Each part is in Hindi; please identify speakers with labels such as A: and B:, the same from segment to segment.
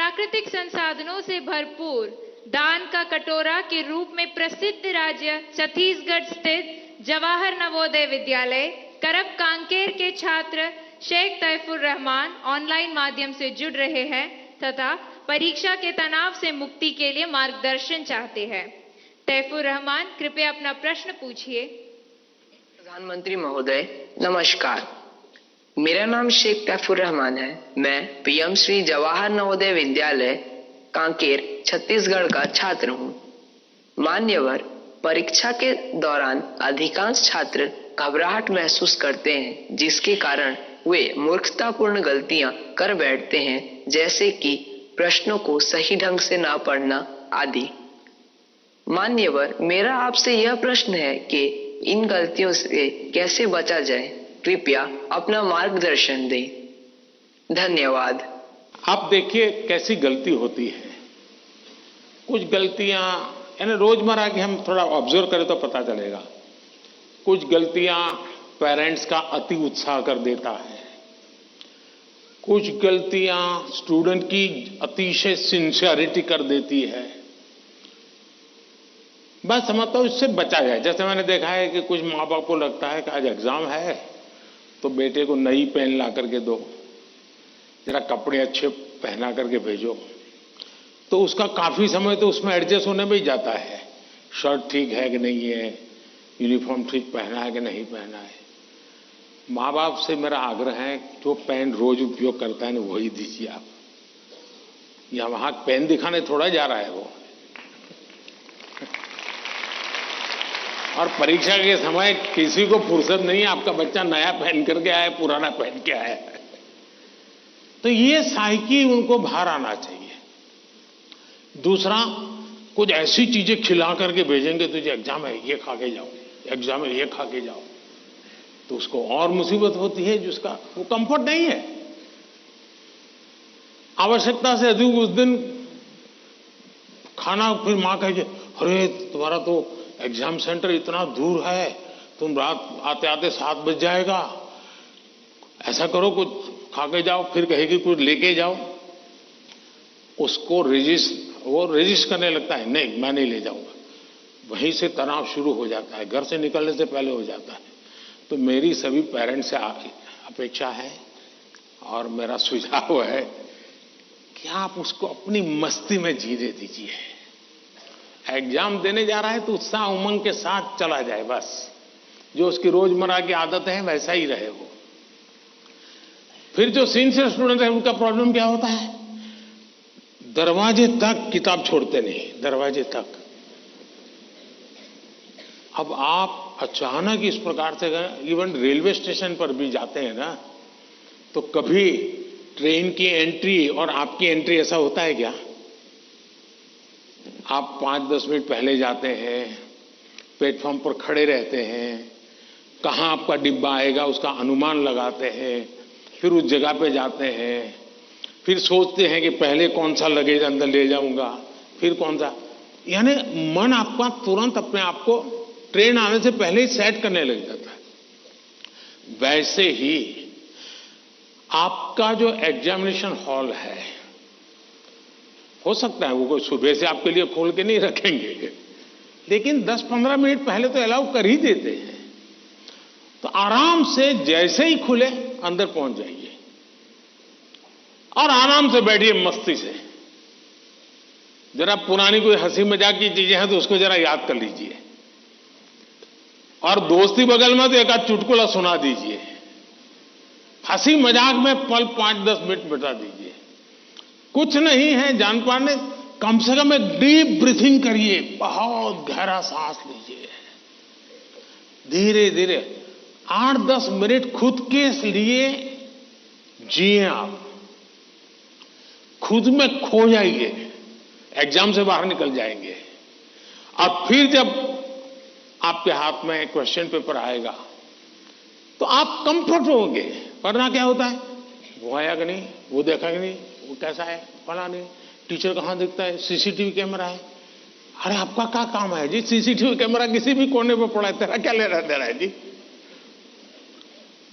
A: प्राकृतिक संसाधनों से भरपूर दान का कटोरा के रूप में प्रसिद्ध राज्य छत्तीसगढ़ स्थित जवाहर नवोदय विद्यालय करप कांकेर के छात्र शेख तैफुर रहमान ऑनलाइन माध्यम से जुड़ रहे हैं तथा परीक्षा के तनाव से मुक्ति के लिए मार्गदर्शन चाहते हैं। तैफुर रहमान, कृपया अपना प्रश्न पूछिए।
B: प्रधानमंत्री महोदय नमस्कार, मेरा नाम शेख तैफुर रहमान है। मैं पीएम श्री जवाहर नवोदय विद्यालय कांकेर छत्तीसगढ़ का छात्र हूँ। मान्यवर, परीक्षा के दौरान अधिकांश छात्र घबराहट महसूस करते हैं, जिसके कारण वे मूर्खतापूर्ण गलतियां कर बैठते हैं, जैसे कि प्रश्नों को सही ढंग से ना पढ़ना आदि। मान्यवर, मेरा आपसे यह प्रश्न है कि इन गलतियों से कैसे बचा जाए। कृपया अपना मार्गदर्शन दें। धन्यवाद।
C: आप देखिए कैसी गलती होती है। कुछ गलतियां यानी रोजमर्रा की हम थोड़ा ऑब्जर्व करें तो पता चलेगा। कुछ गलतियां पेरेंट्स का अति उत्साह कर देता है, कुछ गलतियां स्टूडेंट की अतिशय सिंसियरिटी कर देती है। बस समझता हूं इससे बचा जाए। जैसे मैंने देखा है कि कुछ माँ बाप को लगता है कि आज एग्जाम है तो बेटे को नई पेन ला करके दो, जरा कपड़े अच्छे पहना करके भेजो, तो उसका काफी समय तो उसमें एडजस्ट होने में ही जाता है। शर्ट ठीक है कि नहीं है, यूनिफॉर्म ठीक पहना है कि नहीं पहना है। माँ बाप से मेरा आग्रह है, जो पेन रोज उपयोग करता है ना वही दीजिए आप। या वहां पेन दिखाने थोड़ा जा रहा है वो। और परीक्षा के समय किसी को फुर्सत नहीं है, आपका बच्चा नया पहन करके आया, पुराना पहन के आया। तो ये साइकी उनको बाहर आना चाहिए। दूसरा, कुछ ऐसी चीजें खिला करके भेजेंगे, तुझे एग्जाम है ये खा के जाओ, एग्जाम है ये खा के जाओ, तो उसको और मुसीबत होती है, जिसका वो कंफर्ट नहीं है। आवश्यकता से अधिक उस दिन खाना, फिर मां कहे अरे तुम्हारा तो एग्जाम सेंटर इतना दूर है, तुम रात आते आते 7 बज जाएगा, ऐसा करो कुछ खा के जाओ, फिर कहेगी कुछ लेके जाओ। उसको वो रेजिस्ट करने लगता है, नहीं मैं नहीं ले जाऊंगा। वहीं से तनाव शुरू हो जाता है, घर से निकलने से पहले हो जाता है। तो मेरी सभी पेरेंट्स से अपेक्षा है और मेरा सुझाव है कि आप उसको अपनी मस्ती में जीने दीजिए। एग्जाम देने जा रहा है तो उत्साह उमंग के साथ चला जाए, बस जो उसकी रोजमर्रा की आदत है वैसा ही रहे वो। फिर जो सिंसियर स्टूडेंट है उनका प्रॉब्लम क्या होता है, दरवाजे तक किताब छोड़ते नहीं, दरवाजे तक। अब आप अचानक इस प्रकार से इवन रेलवे स्टेशन पर भी जाते हैं ना, तो कभी ट्रेन की एंट्री और आपकी एंट्री ऐसा होता है क्या? आप 5-10 मिनट पहले जाते हैं, प्लेटफॉर्म पर खड़े रहते हैं, कहाँ आपका डिब्बा आएगा उसका अनुमान लगाते हैं, फिर उस जगह पे जाते हैं, फिर सोचते हैं कि पहले कौन सा लगेज अंदर ले जाऊंगा, फिर कौन सा, यानी मन आपका तुरंत अपने आप को ट्रेन आने से पहले ही सेट करने लग जाता है। वैसे ही आपका जो एग्जामिनेशन हॉल है, हो सकता है वो कोई सुबह से आपके लिए खोल के नहीं रखेंगे, लेकिन 10-15 मिनट पहले तो अलाउ कर ही देते हैं। तो आराम से जैसे ही खुले अंदर पहुंच जाइए और आराम से बैठिए मस्ती से। जरा पुरानी कोई हंसी मजाक की चीजें हैं तो उसको जरा याद कर लीजिए, और दोस्ती बगल में तो एक आध चुटकुला सुना दीजिए। हंसी मजाक में पल 5-10 मिनट बिता दीजिए। कुछ नहीं है जान पाने, कम से कम एक डीप ब्रीथिंग करिए, बहुत गहरा सांस लीजिए, धीरे धीरे 8-10 मिनट खुद के लिए जिए। आप खुद में खो जाइए, एग्जाम से बाहर निकल जाएंगे। और फिर जब आपके हाथ में क्वेश्चन पेपर आएगा तो आप कंफर्ट होंगे। वरना क्या होता है, वो आया कि नहीं, वो देखा कि नहीं, वो कैसा है, फला नहीं, टीचर कहाँ दिखता है, सीसीटीवी कैमरा है। अरे आपका क्या काम है जी, सीसीटीवी कैमरा किसी भी कोने पर पड़ा है, तेरा क्या ले रहा है जी।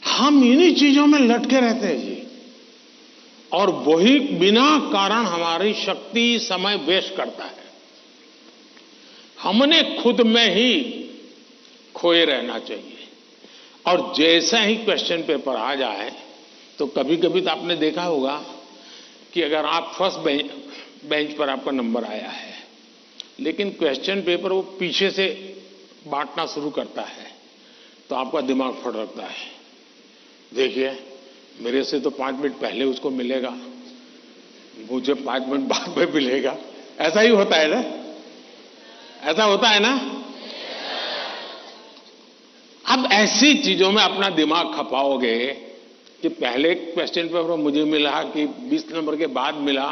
C: हम इन्हीं चीजों में लटके रहते हैं जी, और वही बिना कारण हमारी शक्ति समय वेस्ट करता है। हमने खुद में ही खोए रहना चाहिए। और जैसा ही क्वेश्चन पेपर आ जाए तो कभी कभी तो आपने देखा होगा कि अगर आप फर्स्ट बेंच पर आपका नंबर आया है, लेकिन क्वेश्चन पेपर वो पीछे से बांटना शुरू करता है, तो आपका दिमाग फटकता है। देखिए, मेरे से तो 5 मिनट पहले उसको मिलेगा, मुझे 5 मिनट बाद में मिलेगा। ऐसा ही होता है ना? ऐसा होता है ना? अब ऐसी चीजों में अपना दिमाग खपाओगे कि पहले क्वेश्चन पेपर मुझे मिला कि 20 नंबर के बाद मिला,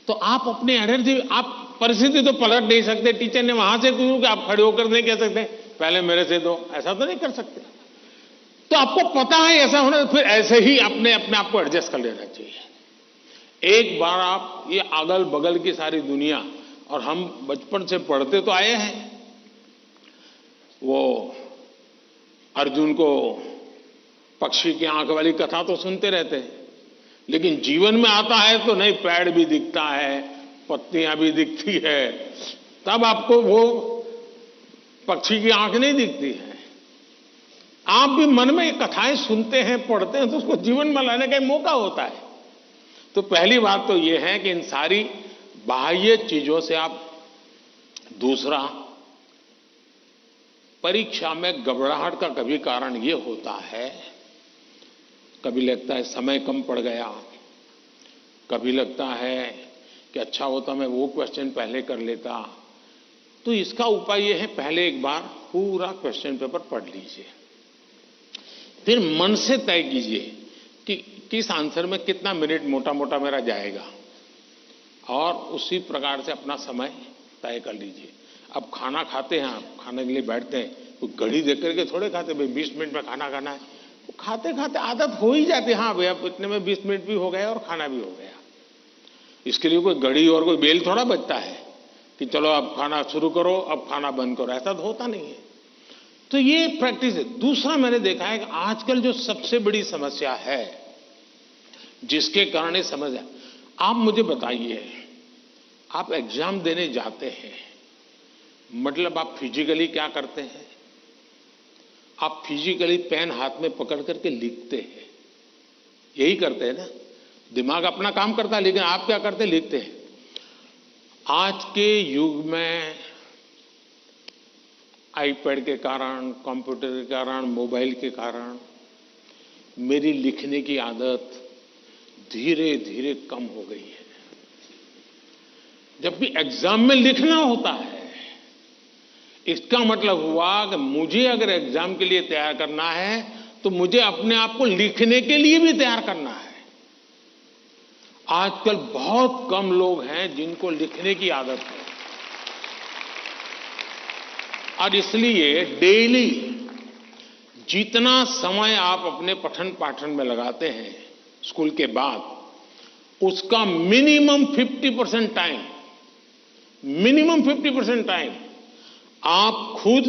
C: तो आप अपनी एनर्जी, आप परिस्थिति तो पलट नहीं सकते। टीचर ने वहां से क्यों कि आप खड़े होकर नहीं कह सकते पहले मेरे से दो, ऐसा तो नहीं कर सकते। तो आपको पता है ऐसा होना, तो फिर ऐसे ही अपने आप को एडजस्ट कर लेना चाहिए। एक बार आप ये अगल बगल की सारी दुनिया, और हम बचपन से पढ़ते तो आए हैं, वो अर्जुन को पक्षी की आंख वाली कथा तो सुनते रहते हैं, लेकिन जीवन में आता है तो नहीं, पेड़ भी दिखता है, पत्तियां भी दिखती है, तब आपको वो पक्षी की आंख नहीं दिखती है। आप भी मन में कथाएं सुनते हैं, पढ़ते हैं, तो उसको जीवन में लाने का मौका होता है। तो पहली बात तो ये है कि इन सारी बाह्य चीजों से आप, दूसरा, परीक्षा में घबराहट का कभी कारण ये होता है, कभी लगता है समय कम पड़ गया, कभी लगता है कि अच्छा होता मैं वो क्वेश्चन पहले कर लेता। तो इसका उपाय ये है, पहले एक बार पूरा क्वेश्चन पेपर पढ़ लीजिए, फिर मन से तय कीजिए कि किस आंसर में कितना मिनट मोटा मोटा मेरा जाएगा, और उसी प्रकार से अपना समय तय कर लीजिए। अब खाना खाते हैं, आप खाने के लिए बैठते हैं, तो घड़ी देख करके थोड़े खाते, भाई 20 मिनट में खाना खाना है, तो खाते खाते आदत हो ही जाती है, हाँ भैया इतने में 20 मिनट भी हो गया और खाना भी हो गया। इसके लिए कोई घड़ी और कोई बेल थोड़ा बजता है कि चलो अब खाना शुरू करो, अब खाना बंद करो, ऐसा तो होता नहीं है। तो ये प्रैक्टिस है। दूसरा, मैंने देखा है कि आजकल जो सबसे बड़ी समस्या है, जिसके कारण ये समस्या, आप मुझे बताइए, आप एग्जाम देने जाते हैं, मतलब आप फिजिकली क्या करते हैं? आप फिजिकली पेन हाथ में पकड़ करके लिखते हैं, यही करते हैं ना? दिमाग अपना काम करता है, लेकिन आप क्या करते हैं? लिखते हैं। आज के युग में आईपैड के कारण, कंप्यूटर के कारण, मोबाइल के कारण मेरी लिखने की आदत धीरे धीरे कम हो गई है। जब भी एग्जाम में लिखना होता है, इसका मतलब हुआ कि मुझे अगर एग्जाम के लिए तैयार करना है, तो मुझे अपने आप को लिखने के लिए भी तैयार करना है। आजकल बहुत कम लोग हैं जिनको लिखने की आदत है, और इसलिए डेली जितना समय आप अपने पठन पाठन में लगाते हैं स्कूल के बाद, उसका मिनिमम 50% टाइम, मिनिमम 50% टाइम आप खुद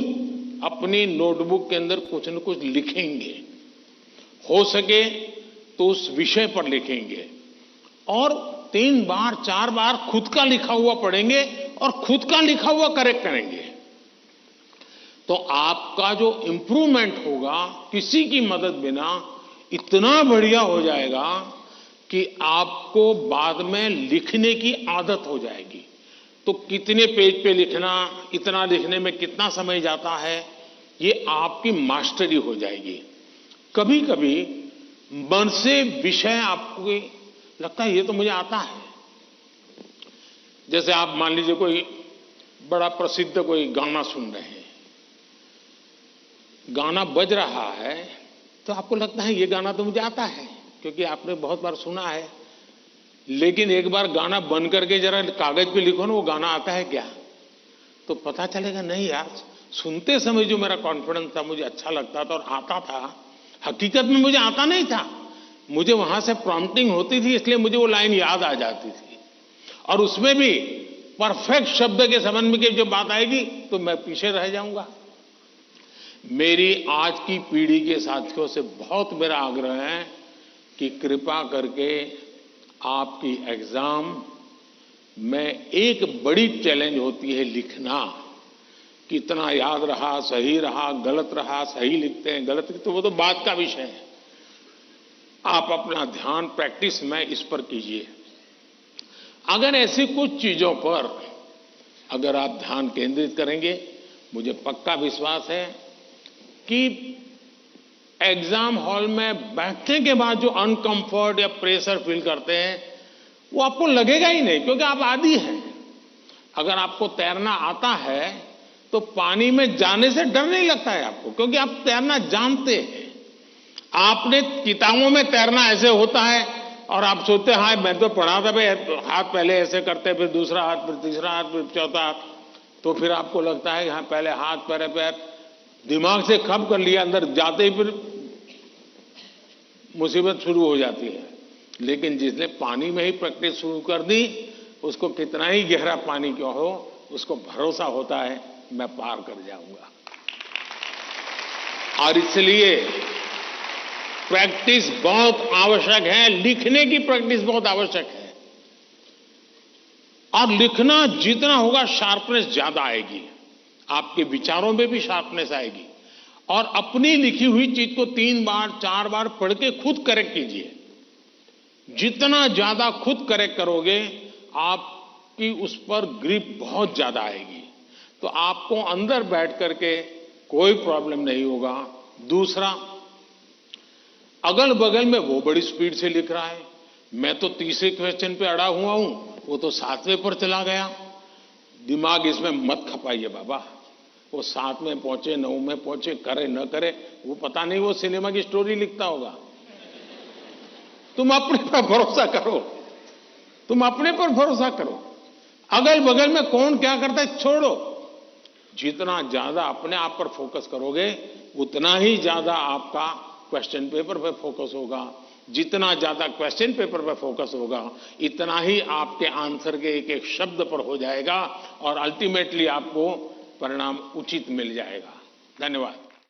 C: अपनी नोटबुक के अंदर कुछ न कुछ लिखेंगे। हो सके तो उस विषय पर लिखेंगे, और 3 बार 4 बार खुद का लिखा हुआ पढ़ेंगे और खुद का लिखा हुआ करेक्ट करेंगे। तो आपका जो इंप्रूवमेंट होगा किसी की मदद बिना इतना बढ़िया हो जाएगा कि आपको बाद में लिखने की आदत हो जाएगी। तो कितने पेज पे लिखना, इतना लिखने में कितना समय जाता है, ये आपकी मास्टरी हो जाएगी। कभी कभी मन से विषय आपको लगता है ये तो मुझे आता है। जैसे आप मान लीजिए कोई बड़ा प्रसिद्ध कोई गाना सुन रहे हैं, गाना बज रहा है, तो आपको लगता है ये गाना तो मुझे आता है, क्योंकि आपने बहुत बार सुना है। लेकिन एक बार गाना बंद करके जरा कागज पे लिखो ना, वो गाना आता है क्या, तो पता चलेगा नहीं यार, सुनते समय जो मेरा कॉन्फिडेंस था, मुझे अच्छा लगता था और आता था, हकीकत में मुझे आता नहीं था। मुझे वहां से प्रॉम्प्टिंग होती थी, इसलिए मुझे वो लाइन याद आ जाती थी, और उसमें भी परफेक्ट शब्द के संबंध में जब बात आएगी तो मैं पीछे रह जाऊंगा। मेरी आज की पीढ़ी के साथियों से बहुत मेरा आग्रह है कि कृपा करके आपकी एग्जाम में एक बड़ी चैलेंज होती है लिखना। कितना याद रहा, सही रहा, सही लिखते हैं, गलत लिखते हैं, वो तो बात का विषय है। आप अपना ध्यान प्रैक्टिस में इस पर कीजिए। अगर ऐसी कुछ चीजों पर अगर आप ध्यान केंद्रित करेंगे, मुझे पक्का विश्वास है कि एग्जाम हॉल में बैठने के बाद जो अनकंफर्ट या प्रेशर फील करते हैं वो आपको लगेगा ही नहीं, क्योंकि आप आदी हैं। अगर आपको तैरना आता है तो पानी में जाने से डर नहीं लगता है आपको, क्योंकि आप तैरना जानते हैं। आपने किताबों में तैरना ऐसे होता है और आप सोचते हैं हाँ मैं तो पढ़ा था भाई, हाथ पहले ऐसे करते, फिर दूसरा हाथ, फिर तीसरा हाथ, फिर चौथा हाथ, तो फिर आपको लगता है कि हाँ पहले हाथ पैर पैर दिमाग से खप कर लिया, अंदर जाते ही फिर मुसीबत शुरू हो जाती है। लेकिन जिसने पानी में ही प्रैक्टिस शुरू कर दी, उसको कितना ही गहरा पानी क्यों हो, उसको भरोसा होता है मैं पार कर जाऊंगा। और इसलिए प्रैक्टिस बहुत आवश्यक है, लिखने की प्रैक्टिस बहुत आवश्यक है। और लिखना जितना होगा शार्पनेस ज्यादा आएगी, आपके विचारों में भी शार्पनेस आएगी। और अपनी लिखी हुई चीज को 3 बार 4 बार पढ़ के खुद करेक्ट कीजिए। जितना ज्यादा खुद करेक्ट करोगे, आपकी उस पर ग्रिप बहुत ज्यादा आएगी, तो आपको अंदर बैठ करके कोई प्रॉब्लम नहीं होगा। दूसरा, अगल बगल में वो बड़ी स्पीड से लिख रहा है, मैं तो तीसरे क्वेश्चन पे अड़ा हुआ हूं, वो तो 7वें पर चला गया। दिमाग इसमें मत खपाइए बाबा, वो 7 में पहुंचे, 9 में पहुंचे, करे न करे, वो पता नहीं, वो सिनेमा की स्टोरी लिखता होगा। तुम अपने पर भरोसा करो, तुम अपने पर भरोसा करो। अगल बगल में कौन क्या करता है छोड़ो। जितना ज्यादा अपने आप पर फोकस करोगे, उतना ही ज्यादा आपका क्वेश्चन पेपर पर फोकस होगा। जितना ज्यादा क्वेश्चन पेपर पर फोकस होगा, इतना ही आपके आंसर के एक एक शब्द पर हो जाएगा और अल्टीमेटली आपको परिणाम उचित मिल जाएगा। धन्यवाद।